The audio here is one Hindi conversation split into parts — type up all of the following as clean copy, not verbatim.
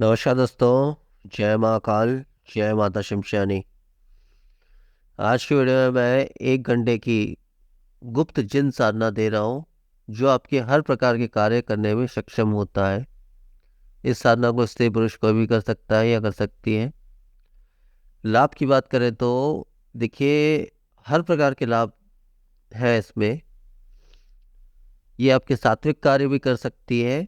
नमस्कार दोस्तों। जय महाकाल। जय माता शिमशानी। आज की वीडियो में मैं 1 घंटे की गुप्त जिन साधना दे रहा हूँ जो आपके हर प्रकार के कार्य करने में सक्षम होता है। इस साधना को स्त्री पुरुष कोई भी कर सकता है या कर सकती है। लाभ की बात करें तो देखिए, हर प्रकार के लाभ है इसमें। ये आपके सात्विक कार्य भी कर सकती है,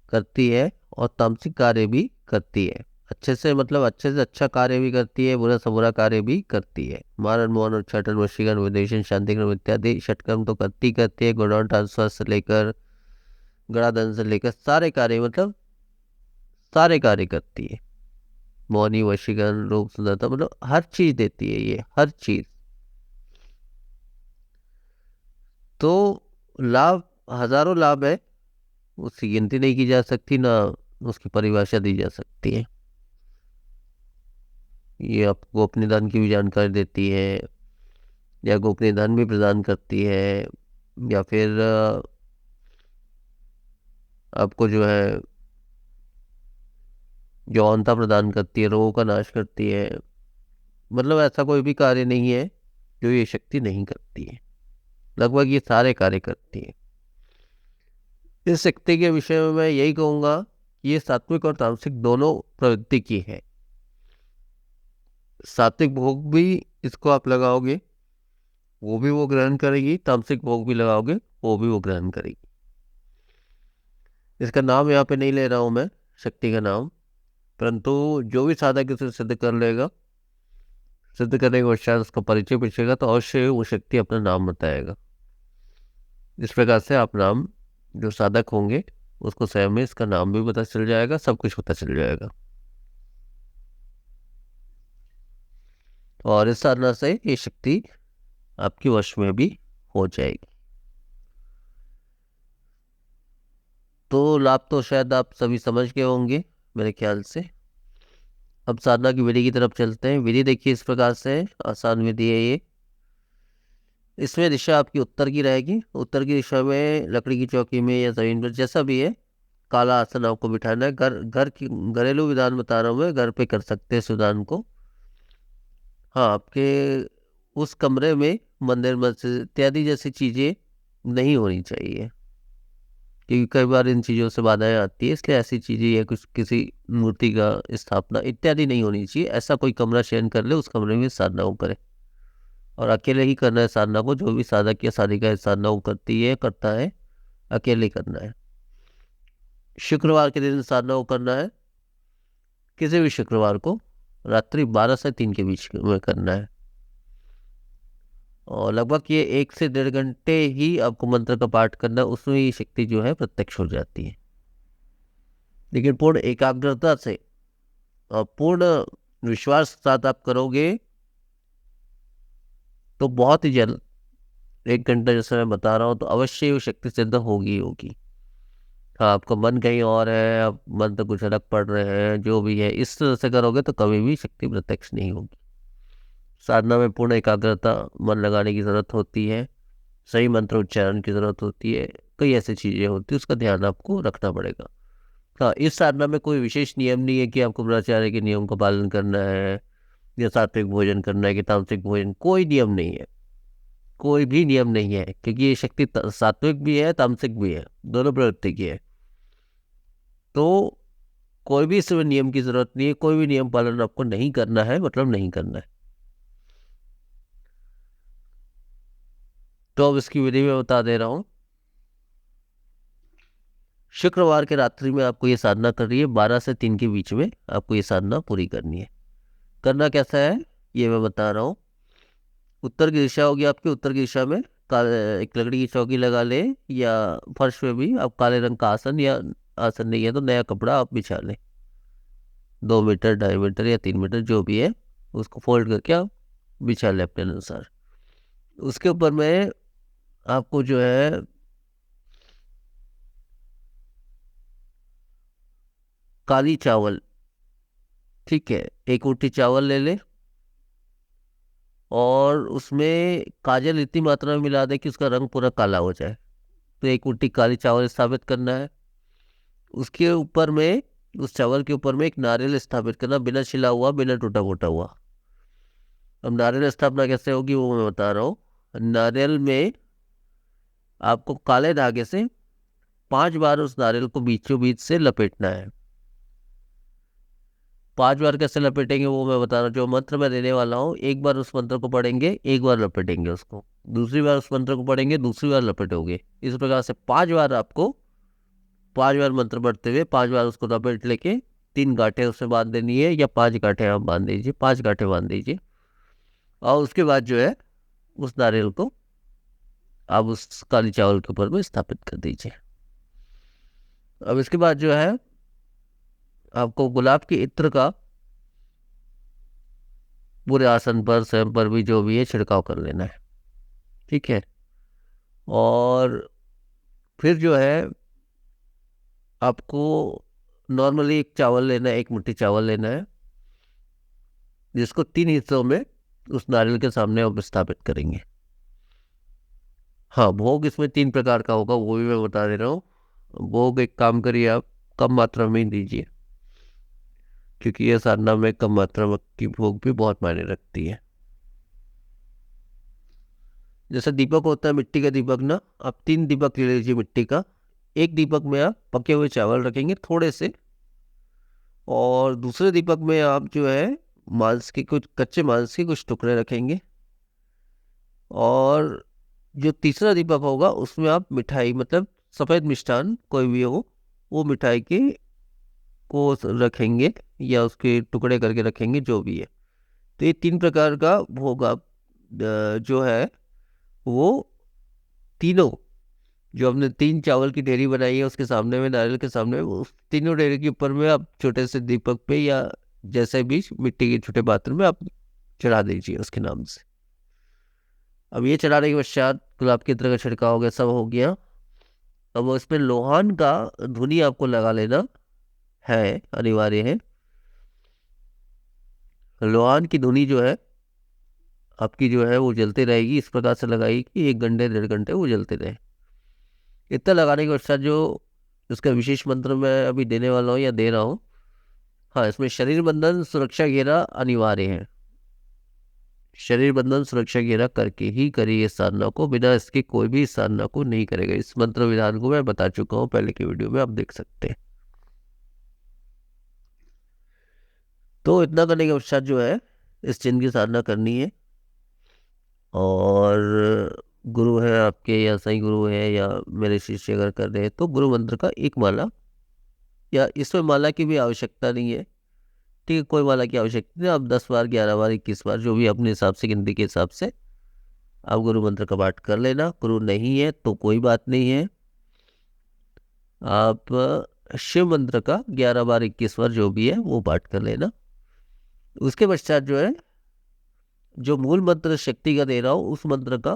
करती है, और तामसिक कार्य भी करती है। अच्छे से मतलब अच्छे से अच्छा कार्य भी करती है, बुरा से बुरा कार्य भी करती है। मारण मोहन उच्चाटन वशीकरण विदेशन शांतिकरण इत्यादि षटकर्म तो करती है। गोडाउन ट्रांसफर से लेकर गणाधन से लेकर सारे कार्य, मतलब सारे कार्य करती है। मोहनी वशीकरण रूप सुंदरता, मतलब हर चीज देती है ये, हर चीज। तो लाभ, हजारों लाभ है, उसकी गिनती नहीं की जा सकती, ना उसकी परिभाषा दी जा सकती है। ये आपको गोपनीय धन की भी जानकारी देती है, या गोपनीय धन भी प्रदान करती है, या फिर आपको जो है यौनता प्रदान करती है, रोगों का नाश करती है। मतलब ऐसा कोई भी कार्य नहीं है जो ये शक्ति नहीं करती है। लगभग ये सारे कार्य करती है। इस शक्ति के विषय में मैं यही कहूंगा कि ये सात्विक और तामसिक दोनों प्रवृत्ति की है। सात्विक भोग भी इसको आप लगाओगे, वो भी वो ग्रहण करेगी। तामसिक भोग भी लगाओगे, वो भी वो ग्रहण करेगी। इसका नाम यहाँ पे नहीं ले रहा हूं मैं, शक्ति का नाम। परंतु जो भी साधक इसे सिद्ध कर लेगा, सिद्ध करने के पश्चात उसका परिचय पूछेगा तो अवश्य वो शक्ति अपना नाम बताएगा। इस प्रकार से आप नाम, जो साधक होंगे उसको स्वयं में इसका नाम भी पता चल जाएगा, सब कुछ पता चल जाएगा। और इस साधना से ये शक्ति आपके वश में भी हो जाएगी। तो लाभ तो शायद आप सभी समझ गए होंगे मेरे ख्याल से। अब साधना की विधि की तरफ चलते हैं। विधि देखिए इस प्रकार से है, आसान विधि है ये। इसमें दिशा आपकी उत्तर की रहेगी। उत्तर की दिशा में लकड़ी की चौकी में या जमीन पर जैसा भी है, काला आसन आपको बिठाना है। घर घर की घरेलू विधान बता रहा हूँ मैं, घर पे कर सकते हैं इस विधान को। हाँ, आपके उस कमरे में मंदिर मस्जिद इत्यादि जैसी चीजें नहीं होनी चाहिए, क्योंकि कई बार इन चीजों से बाधाएं आती है। इसलिए ऐसी चीजें या कुछ किसी मूर्ति का स्थापना इत्यादि नहीं होनी चाहिए। ऐसा कोई कमरा चयन कर ले, उस कमरे में साधना को करे। और अकेले ही करना है साधना को। जो भी साधक या साधिका इस साधना को करती है, करता है, अकेले करना है। शुक्रवार के दिन साधना को करना है। किसी भी शुक्रवार को रात्रि 12 से 3 के बीच में करना है। और लगभग ये 1 से 1.5 घंटे ही आपको मंत्र का पाठ करना है। उसमें ये शक्ति जो है प्रत्यक्ष हो जाती है। लेकिन पूर्ण एकाग्रता से और पूर्ण विश्वास के साथ आप करोगे तो बहुत ही जल्द, 1 घंटा जैसे मैं बता रहा हूँ, तो अवश्य वो शक्ति सिद्ध होगी ही होगी। हाँ, आपका मन कहीं और है, आप मन तो कुछ अलग पढ़ रहे हैं, जो भी है, इस तरह से करोगे तो कभी भी शक्ति प्रत्यक्ष नहीं होगी। साधना में पूर्ण एकाग्रता, मन लगाने की जरूरत होती है, सही मंत्र उच्चारण की जरूरत होती है, कई ऐसी चीजें होती है, उसका ध्यान आपको रखना पड़ेगा। हाँ, इस साधना में कोई विशेष नियम नहीं है कि आपको ब्रह्मचार्य के नियम का पालन करना है, या सात्विक भोजन करना है कि तामसिक भोजन। कोई नियम नहीं है, कोई भी नियम नहीं है, क्योंकि ये शक्ति सात्विक भी है, तामसिक भी है, दोनों प्रवृत्ति की है। तो कोई भी इसमें नियम की जरूरत नहीं है। कोई भी नियम पालन आपको नहीं करना है, मतलब नहीं करना है। तो अब इसकी विधि में बता दे रहा हूँ। शुक्रवार के रात्रि में आपको ये साधना करनी है। 12 से 3 के बीच में आपको ये साधना पूरी करनी है। करना कैसा है ये मैं बता रहा हूँ। उत्तर की दिशा होगी आपकी। उत्तर की दिशा में काले एक लकड़ी की चौकी लगा ले, या फर्श पे भी आप काले रंग का आसन, या आसन नहीं है तो नया कपड़ा आप बिछा लें। 2 मीटर, 2.5 मीटर या 3 मीटर जो भी है, उसको फोल्ड करके आप बिछा लें अपने अनुसार। उसके ऊपर में आपको जो है काली चावल, ठीक है, 1 मुट्ठी चावल ले ले, और उसमें काजल इतनी मात्रा में मिला दे कि उसका रंग पूरा काला हो जाए। तो 1 मुट्ठी काली चावल स्थापित करना है। उसके ऊपर में उस चावल के ऊपर में एक नारियल स्थापित करना, बिना छिला हुआ, बिना टूटा फूटा हुआ। अब नारियल स्थापना कैसे होगी वो मैं बता रहा हूँ। नारियल में आपको काले धागे से 5 बार उस नारियल को बीचों बीच से लपेटना है। 5 बार कैसे लपेटेंगे वो मैं बता रहा हूँ। जो मंत्र मैं देने वाला हूँ, एक बार उस मंत्र को पढ़ेंगे, एक बार लपेटेंगे उसको, दूसरी बार उस मंत्र को पढ़ेंगे, दूसरी बार लपेटोगे। इस प्रकार से 5 बार आपको, 5 बार मंत्र पढ़ते हुए 5 बार उसको लपेट लेके 3 गांठें उसमें बांध देनी है, या 5 गांठें आप बांध दीजिए, 5 गांठें बांध दीजिए। और उसके बाद जो है उस नारियल को आप उस काली चावल के ऊपर में स्थापित कर दीजिए। अब इसके बाद जो है आपको गुलाब के इत्र का पूरे आसन पर, स्वयं पर भी, जो भी है, छिड़काव कर लेना है। ठीक है। और फिर जो है आपको नॉर्मली एक चावल लेना है, एक मुट्ठी चावल लेना है, जिसको 3 हिस्सों में उस नारियल के सामने आप स्थापित करेंगे। हाँ, भोग इसमें 3 प्रकार का होगा, वो भी मैं बता दे रहा हूँ। भोग एक काम करिए, आप कम मात्रा में ही दीजिए, क्योंकि ये साधना में कम मात्रा में की भोग भी बहुत मायने रखती है। जैसे दीपक होता है, मिट्टी का दीपक ना, आप 3 दीपक ले लीजिए मिट्टी का। एक दीपक में आप पके हुए चावल रखेंगे थोड़े से, और दूसरे दीपक में आप जो है मांस के कुछ, कच्चे मांस के कुछ टुकड़े रखेंगे। और जो तीसरा दीपक होगा उसमें आप मिठाई, मतलब सफ़ेद मिष्ठान कोई भी हो, वो मिठाई के को रखेंगे, या उसके टुकड़े करके रखेंगे, जो भी है। तो ये 3 प्रकार का भोग आप जो है वो तीनों, जो हमने 3 चावल की ढेरी बनाई है उसके सामने में, नारियल के सामने में, उस तीनों ढेरी के ऊपर में आप छोटे से दीपक पे, या जैसे भी मिट्टी के छोटे पात्र में आप चढ़ा दीजिए उसके नाम से। अब ये चढ़ाने के पश्चात गुलाब की इत्र का छिड़काव हो गया, सब हो गया। अब इसमें लोहान का धुनी आपको लगा लेना है, अनिवार्य है। लोहान की धुनी जो है आपकी, जो है वो जलती रहेगी, इस प्रकार से लगाई कि 1 घंटे 1.5 घंटे वो जलते रहे। इतना लगाने के पश्चात जो उसका विशेष मंत्र मैं अभी देने वाला हूँ या दे रहा हूँ, हाँ, इसमें शरीर बंधन सुरक्षा घेरा अनिवार्य है। शरीर बंधन सुरक्षा घेरा करके ही करिए इस साधना को, बिना इसके कोई भी इस साधना को नहीं करेगा। इस मंत्र विधान को मैं बता चुका हूँ पहले की वीडियो में, आप देख सकते हैं। तो इतना करने के पश्चात जो है इस चिन्ह की साधना करनी है। और गुरु है आपके, या सही गुरु है, या मेरे शिष्य अगर कर रहे हैं, तो गुरु मंत्र का एक माला, या इसमें माला की भी आवश्यकता नहीं है। ठीक है, कोई माला की आवश्यकता नहीं, आप 10 बार, 11 बार, 21 बार, जो भी अपने हिसाब से, गिनती के हिसाब से आप गुरु मंत्र का पाठ कर लेना। गुरु नहीं है तो कोई बात नहीं है, आप शिव मंत्र का 11 बार, 21 बार, जो भी है वो पाठ कर लेना। उसके पश्चात जो है, जो मूल मंत्र शक्ति का दे रहा हूँ, उस मंत्र का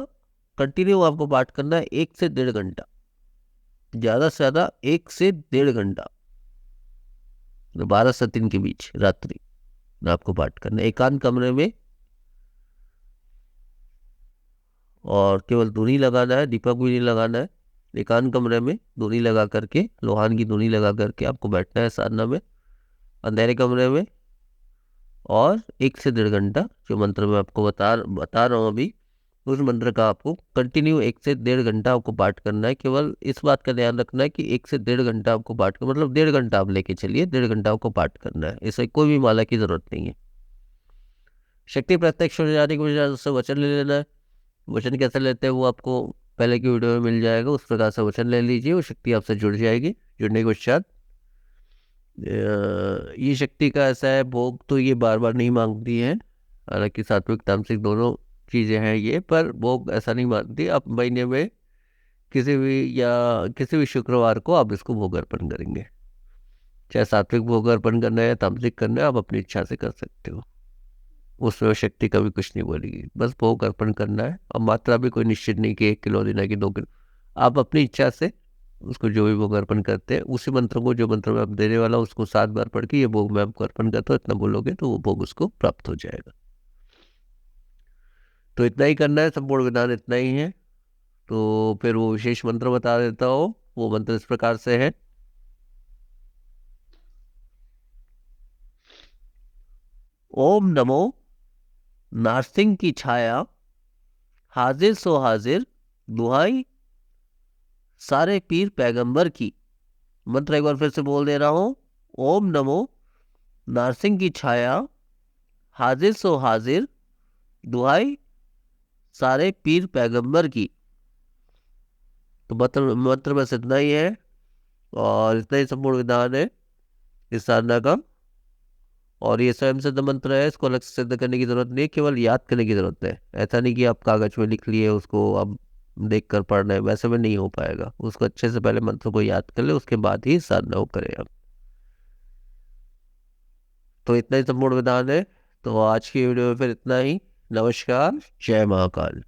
कंटिन्यू आपको पाठ करना है 1 से 1.5 घंटा, ज़्यादा से ज़्यादा 1 से 1.5 घंटा, 12 से 3 के बीच रात्रि में आपको पाठ करना है, एकांत कमरे में। और केवल धुनी लगाना है, दीपक भी नहीं लगाना है। एकांत कमरे में धुनी लगा करके, लोहान की धुनी लगा करके आपको बैठना है साधना में, अंधेरे कमरे में। और 1 से 1.5 घंटा जो मंत्र मैं आपको बता रहा हूँ अभी, उस मंत्र का आपको कंटिन्यू 1 से 1.5 घंटा आपको पाठ करना है। केवल इस बात का ध्यान रखना है कि 1 से 1.5 घंटा आपको पाठ कर, मतलब 1.5 घंटा आप लेके चलिए, 1.5 घंटा आपको पाठ करना है, इसे कोई भी माला की जरूरत नहीं है। शक्ति प्रत्यक्ष हो जाने के बजाय उससे वचन ले लेना है। वचन कैसे लेते हैं वो आपको पहले की वीडियो में मिल जाएगा, उस प्रकार से वचन ले लीजिए, वो शक्ति आपसे जुड़ जाएगी। जुड़ने के पश्चात ये शक्ति का ऐसा है, भोग तो ये बार बार नहीं मांगती है, हालांकि सात्विक तामसिक दोनों चीज़ें हैं ये, पर भोग ऐसा नहीं मांगती। आप महीने में किसी भी शुक्रवार को आप इसको भोग अर्पण करेंगे, चाहे सात्विक भोग अर्पण करना है या तामसिक करना है, आप अपनी इच्छा से कर सकते हो। उसमें शक्ति कभी कुछ नहीं बोलेगी, बस भोग अर्पण करना है। और मात्रा भी कोई निश्चित नहीं कि 1 किलो देना कि 2 किलो, आप अपनी इच्छा से उसको जो भी भोग अर्पण करते हैं, उसी मंत्र को, जो मंत्र मैं आप देने वाला हूँ, उसको 7 बार पढ़ के ये भोग मैं आपको अर्पण करता हूँ, इतना बोलोगे तो वो भोग उसको प्राप्त हो जाएगा। तो इतना ही करना है, संपूर्ण विधान इतना ही है। तो फिर वो विशेष मंत्र बता देता हूँ। वो मंत्र इस प्रकार से है। ओम नमो नारसिंह की छाया, हाजिर सो हाजिर, दुहाई सारे पीर पैगंबर की। मंत्र एक बार फिर से बोल दे रहा हूं। ओम नमो नारसिंह की छाया, हाजिर सो हाजिर, दुहाई सारे पीर पैगंबर की। तो मंत्र मंत्र बस इतना ही है और इतना ही संपूर्ण विधान है इस साधना का। और ये स्वयं सिद्ध मंत्र है, इसको अलग से सिद्ध करने की जरूरत नहीं है, केवल याद करने की जरूरत है। ऐसा नहीं कि आप कागज में लिख लिए उसको अब देख कर पढ़ रहे हैं, वैसे में नहीं हो पाएगा। उसको अच्छे से पहले मंत्र को याद कर ले, उसके बाद ही साधना को करें आप। तो इतना ही संपूर्ण विधान है। तो आज की वीडियो में फिर इतना ही। नमस्कार, जय महाकाल।